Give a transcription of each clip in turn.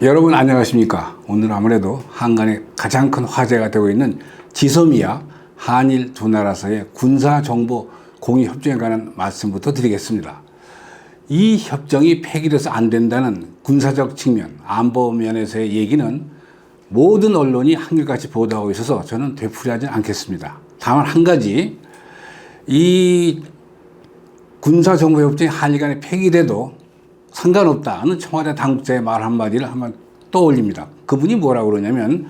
여러분 안녕하십니까? 오늘 아무래도 한간에 가장 큰 화제가 되고 있는 지소미아 한일 두 나라 사이의 군사정보 공유 협정에 관한 말씀부터 드리겠습니다. 이 협정이 폐기돼서 안 된다는 군사적 측면, 안보 면에서의 얘기는 모든 언론이 한결같이 보도하고 있어서 저는 되풀이하지 않겠습니다. 다만 한 가지, 이 군사정보협정이 한일 간에 폐기돼도 상관없다는 청와대 당국자의 말 한마디를 한번 떠올립니다. 그분이 뭐라고 그러냐면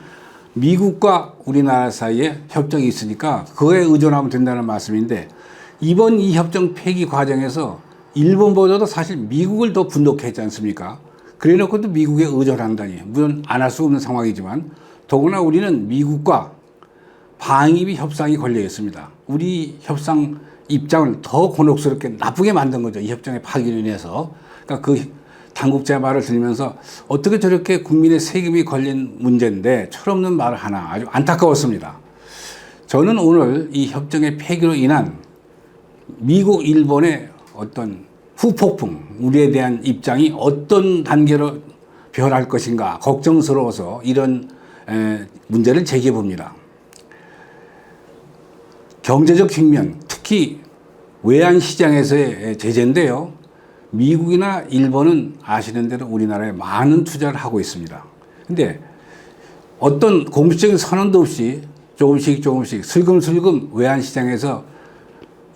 미국과 우리나라 사이에 협정이 있으니까 그거에 의존하면 된다는 말씀인데, 이번 이 협정 폐기 과정에서 일본보다도 사실 미국을 더 분노케 했지 않습니까? 그래 놓고도 미국에 의존한다니, 물론 안 할 수 없는 상황이지만 더구나 우리는 미국과 방위비 협상이 걸려 있습니다. 우리 협상 입장을 더 곤혹스럽게 나쁘게 만든 거죠. 이 협정의 파기로 인해서. 그러니까 그 당국자 말을 들으면서 어떻게 저렇게 국민의 세금이 걸린 문제인데 철없는 말을 하나, 아주 안타까웠습니다. 저는 오늘 이 협정의 폐기로 인한 미국, 일본의 어떤 후폭풍, 우리에 대한 입장이 어떤 단계로 변할 것인가 걱정스러워서 이런 문제를 제기해 봅니다. 경제적 측면, 특히 외환시장에서의 제재인데요. 미국이나 일본은 아시는 대로 우리나라에 많은 투자를 하고 있습니다. 근데 어떤 공식적인 선언도 없이 조금씩 슬금슬금 외환시장에서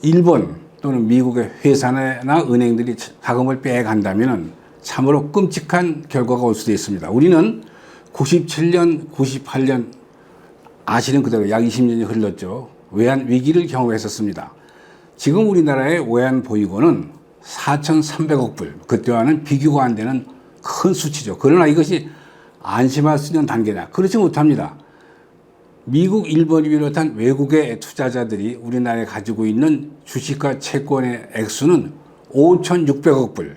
일본 또는 미국의 회사나 은행들이 자금을 빼간다면 참으로 끔찍한 결과가 올 수도 있습니다. 우리는 97년, 98년 아시는 그대로 약 20년이 흘렀죠. 외환 위기를 경험했었습니다. 지금 우리나라의 외환 보유고는 4,300억 불, 그때와는 비교가 안 되는 큰 수치죠. 그러나 이것이 안심할 수 있는 단계냐? 그렇지 못합니다. 미국, 일본이 비롯한 외국의 투자자들이 우리나라에 가지고 있는 주식과 채권의 액수는 5,600억 불,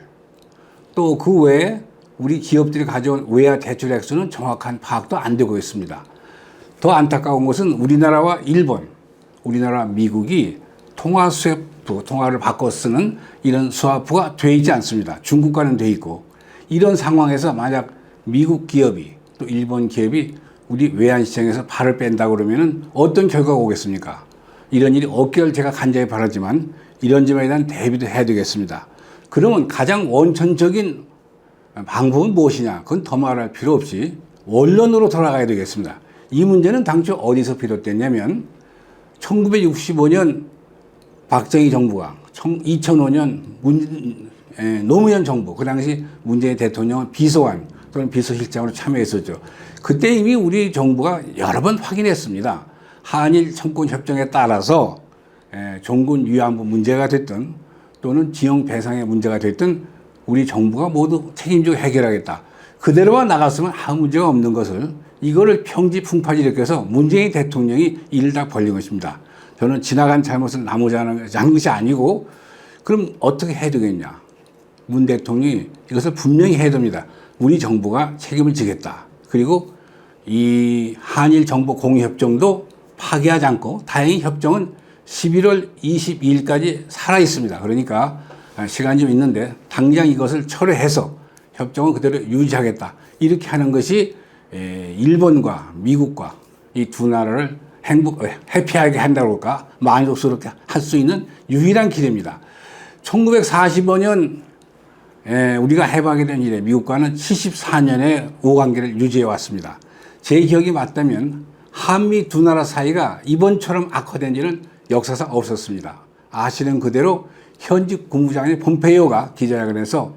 또 그 외에 우리 기업들이 가져온 외화 대출 액수는 정확한 파악도 안 되고 있습니다. 더 안타까운 것은 우리나라와 일본, 우리나라와 미국이 통화수협부, 통화를 바꿔 쓰는 이런 수화부가 돼 있지 않습니다. 중국과는 돼 있고, 이런 상황에서 만약 미국 기업이 또 일본 기업이 우리 외환시장에서 발을 뺀다 그러면은 어떤 결과가 오겠습니까? 이런 일이 없기를 제가 간절히 바라지만 이런 점에 대한 대비도 해야 되겠습니다. 그러면 가장 원천적인 방법은 무엇이냐? 그건 더 말할 필요 없이 원론으로 돌아가야 되겠습니다. 이 문제는 당초 어디서 비롯됐냐면 1965년 박정희 정부가 2005년 노무현 정부, 그 당시 문재인 대통령은 비서관 또는 비서실장으로 참여했었죠. 그때 이미 우리 정부가 여러 번 확인했습니다. 한일 청구권 협정에 따라서 종군 위안부 문제가 됐든 또는 지형 배상의 문제가 됐든 우리 정부가 모두 책임지고 해결하겠다. 그대로만 나갔으면 아무 문제가 없는 것을, 이거를 평지풍파지 일으켜서 문재인 대통령이 이를 다 벌린 것입니다. 저는 지나간 잘못을 나무자는 것이 아니고, 그럼 어떻게 해야 되겠냐? 문 대통령이 이것을 분명히 해야 됩니다. 우리 정부가 책임을 지겠다. 그리고 이 한일 정보 공유 협정도 파기하지 않고, 다행히 협정은 11월 22일까지 살아 있습니다. 그러니까 시간이 좀 있는데 당장 이것을 철회해서 협정을 그대로 유지하겠다. 이렇게 하는 것이 일본과 미국과 이 두 나라를 해피하게 한다고 할까, 만족스럽게 할 수 있는 유일한 길입니다. 1945년 우리가 해방이 된 이래 미국과는 74년의 우호관계를 유지해 왔습니다. 제 기억이 맞다면 한미 두 나라 사이가 이번처럼 악화된 일은 역사상 없었습니다. 아시는 그대로 현직 국무장관인 폼페이오가 기자회견에서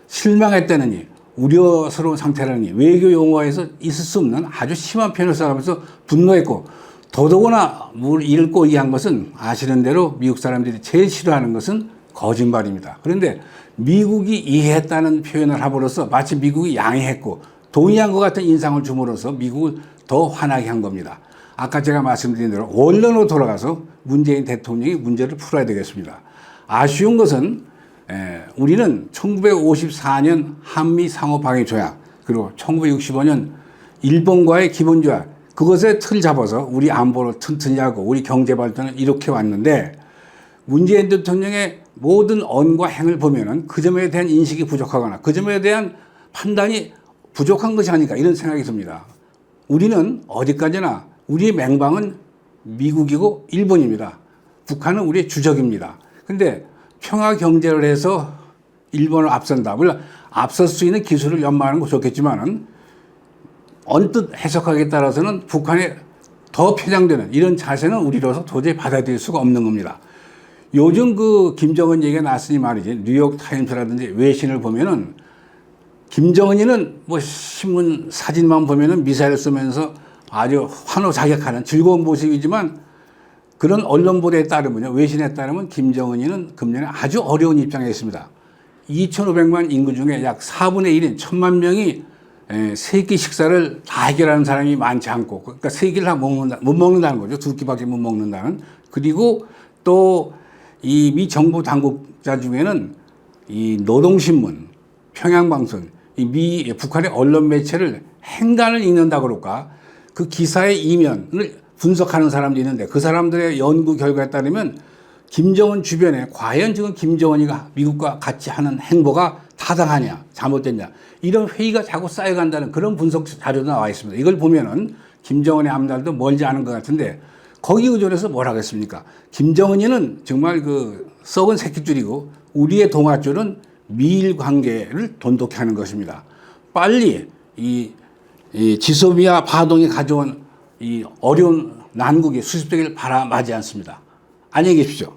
실망했다느니, 우려스러운 상태라느니, 외교 용어에서 있을 수 없는 아주 심한 표현을 써가면서 분노했고, 더더구나 이를 꼬이한 것은 아시는 대로 미국 사람들이 제일 싫어하는 것은 거짓말입니다. 그런데 미국이 이해했다는 표현을 함으로써 마치 미국이 양해했고 동의한 것 같은 인상을 줌으로써 미국을 더 화나게 한 겁니다. 아까 제가 말씀드린 대로 원론으로 돌아가서 문재인 대통령이 문제를 풀어야 되겠습니다. 아쉬운 것은 우리는 1954년 한미 상호방위조약, 그리고 1965년 일본과의 기본조약, 그것에 틀 잡아서 우리 안보를 튼튼히 하고 우리 경제 발전을 이렇게 왔는데, 문재인 대통령의 모든 언과 행을 보면은 그 점에 대한 인식이 부족하거나 그 점에 대한 판단이 부족한 것이 아닐까 이런 생각이 듭니다. 우리는 어디까지나 우리의 맹방은 미국이고 일본입니다. 북한은 우리의 주적입니다. 근데 평화 경제를 해서 일본을 앞선다. 물론 앞설 수 있는 기술을 연마하는 거 좋겠지만은 언뜻 해석하기에 따라서는 북한에 더 편향되는 이런 자세는 우리로서 도저히 받아들일 수가 없는 겁니다. 요즘 그 김정은 얘기가 나왔으니 말이지 뉴욕 타임스라든지 외신을 보면은 김정은이는 뭐 신문 사진만 보면은 미사일 쏘면서 아주 환호자격하는 즐거운 모습이지만 그런 언론 보도에 따르면요, 외신에 따르면 김정은이는 금년에 아주 어려운 입장에 있습니다. 2,500만 인구 중에 약 4분의 1인 1,000만 명이 세 끼 식사를 다 해결하는 사람이 많지 않고, 그러니까 세 끼를 다 못 먹는다는 거죠. 두 끼밖에 못 먹는다는. 그리고 또 이 미 정부 당국자 중에는 이 노동신문, 평양방송, 이 북한의 언론 매체를 행간을 읽는다 그럴까? 그 기사의 이면을 분석하는 사람도 있는데 그 사람들의 연구 결과에 따르면 김정은 주변에 과연 지금 김정은이가 미국과 같이 하는 행보가 타당하냐, 잘못됐냐, 이런 회의가 자꾸 쌓여간다는 그런 분석 자료도 나와 있습니다. 이걸 보면은 김정은의 앞날도 멀지 않은 것 같은데 거기 의존해서 뭘 하겠습니까? 김정은이는 정말 그 썩은 새끼줄이고 우리의 동아줄은 미일 관계를 돈독히 하는 것입니다. 빨리 이 지소미아 파동이 가져온 이 어려운 난국이 수습되길 바라마지 않습니다. 안녕히 계십시오.